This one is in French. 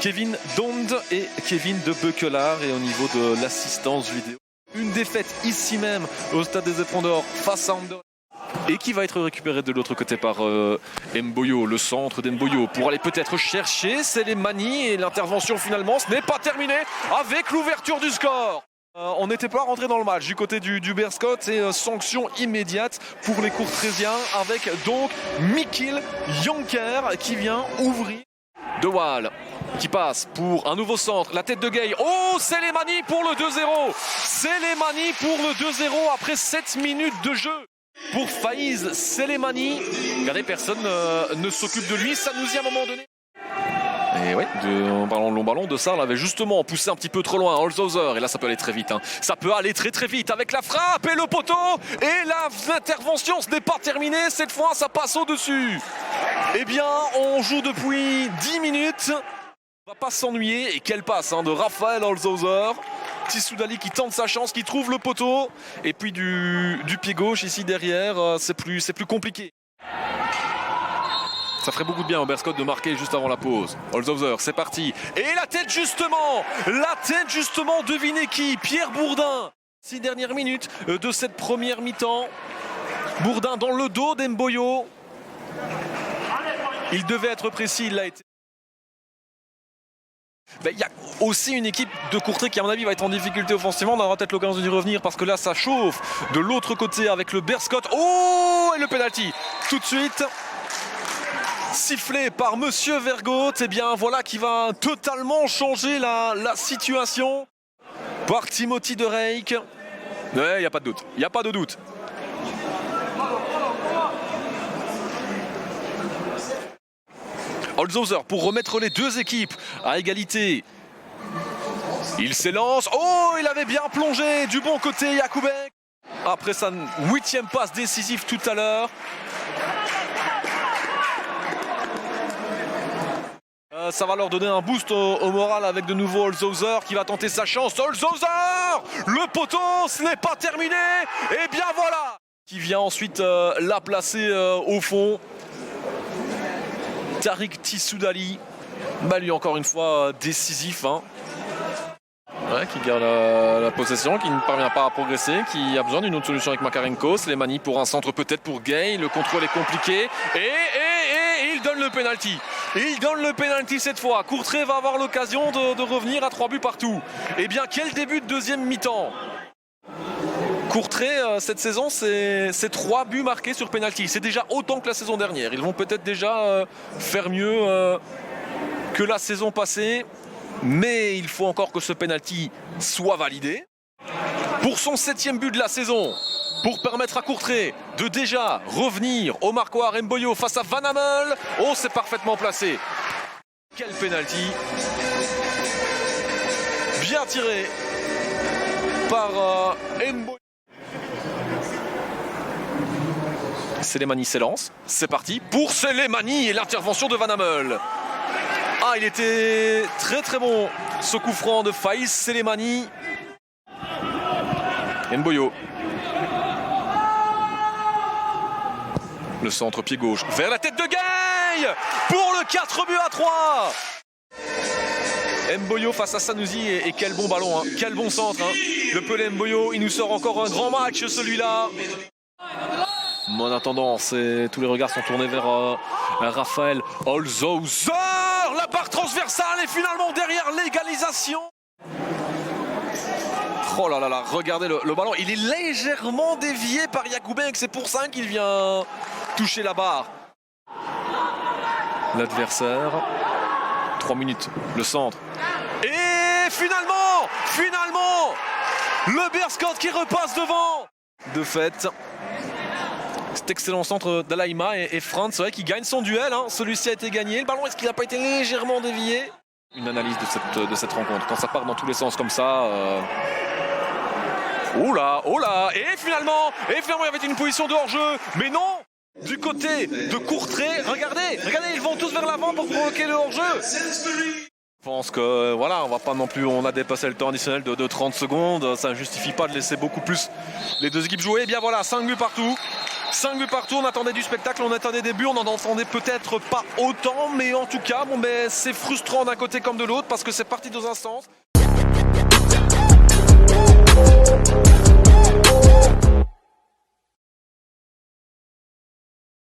Kevin Dond et Kevin de Beukelard. Et au niveau de l'assistance vidéo, une défaite ici même au Stade des Éperons d'Or face à Anderlecht. Et qui va être récupéré de l'autre côté par Mboyo, le centre d'Mboyo, pour aller peut-être chercher Selemani. Et l'intervention finalement, ce n'est pas terminé avec l'ouverture du score. On n'était pas rentré dans le match du côté du Berscott et sanction immédiate pour les Courtrésiens avec donc Mikil Jonker qui vient ouvrir. De Waal qui passe pour un nouveau centre, la tête de Gay. Oh, Selemani pour le 2-0. Selemani pour le 2-0 après 7 minutes de jeu. Pour Faiz Selemani, regardez, personne ne s'occupe de lui, ça nous y à un moment donné. Et oui, un long ballon de Sarl avait justement poussé un petit peu trop loin Holzhauser. Et là ça peut aller très vite, ça peut aller très très vite avec la frappe et le poteau. Et l'intervention, ce n'est pas terminé, cette fois ça passe au-dessus. Eh bien on joue depuis 10 minutes. On va pas s'ennuyer. Et quelle passe de Raphaël Holzhauser. Tissoudali qui tente sa chance, qui trouve le poteau. Et puis du pied gauche ici derrière, c'est plus compliqué. Ça ferait beaucoup de bien au Berscott de marquer juste avant la pause. Holzhauser, c'est parti. Et la tête justement, devinez qui? Pierre Bourdin. 6 dernières minutes de cette première mi-temps. Bourdin dans le dos d'Mboyo. Il devait être précis, il l'a été. Il y a aussi une équipe de Courtrai qui à mon avis va être en difficulté offensivement. On aura peut-être l'occasion d'y revenir parce que là ça chauffe de l'autre côté avec le Berscott. Oh, et le penalty tout de suite sifflé par Monsieur Vergoot. Et bien voilà qui va totalement changer la situation par Timothy de Rijk. Ouais, il n'y a pas de doute. Holzhauser pour remettre les deux équipes à égalité. Il s'élance. Oh, il avait bien plongé du bon côté Jakubek. Après sa 8e passe décisive tout à l'heure. Ça va leur donner un boost au moral avec de nouveau Holzhauser qui va tenter sa chance. Holzhauser, le poteau, ce n'est pas terminé. Et bien voilà, qui vient ensuite la placer au fond. Tariq Tissoudali, lui encore une fois décisif. Ouais, qui garde la possession, qui ne parvient pas à progresser, qui a besoin d'une autre solution avec Makarenko. Slimani pour un centre peut-être pour Gay. Le contrôle est compliqué. Et il donne le penalty. Il donne le penalty cette fois. Courtrai va avoir l'occasion de revenir à 3 buts partout. Eh bien, quel début de deuxième mi-temps. Courtrai, cette saison, c'est 3 buts marqués sur penalty. C'est déjà autant que la saison dernière. Ils vont peut-être déjà faire mieux que la saison passée. Mais il faut encore que ce penalty soit validé. Pour son 7e but de la saison, pour permettre à Courtrai de déjà revenir au marquoir. Mboyo face à Van Hammel. Oh, c'est parfaitement placé. Quel penalty. Bien tiré par Mboyo. Selemani s'élance, c'est parti pour Selemani et l'intervention de Van Hammel. Ah, il était très très bon ce coup franc de Faiz Selemani. Mboyo. Le centre pied gauche vers la tête de Gay pour le 4 buts à 3. Mboyo face à Sanoussi et quel bon ballon, quel bon centre. Le Pelé Mboyo, il nous sort encore un grand match celui-là. En attendant, tous les regards sont tournés vers Raphaël Holzhauser. La barre transversale est finalement derrière l'égalisation. Oh là là là, regardez le ballon. Il est légèrement dévié par Jakubek. C'est pour ça qu'il vient toucher la barre. L'adversaire. 3 minutes, le centre. Et finalement, le Berscott qui repasse devant. De fait, cet excellent centre d'Alaïma et Franz, c'est vrai qu'il gagne son duel. Celui-ci a été gagné. Le ballon, est-ce qu'il n'a pas été légèrement dévié? Une analyse de cette rencontre. Quand ça part dans tous les sens comme ça. Oh là. Et finalement, il y avait une position de hors-jeu. Mais non, du côté de Courtrai, regardez, ils vont tous vers l'avant pour provoquer le hors-jeu. Je pense que voilà, on va pas non plus, on a dépassé le temps additionnel de 30 secondes. Ça ne justifie pas de laisser beaucoup plus les deux équipes jouer. Et bien voilà, 5 buts partout. 5 buts partout, on attendait du spectacle, on attendait des buts, on n'en entendait peut-être pas autant, mais en tout cas, bon, ben, c'est frustrant d'un côté comme de l'autre parce que c'est parti dans un sens.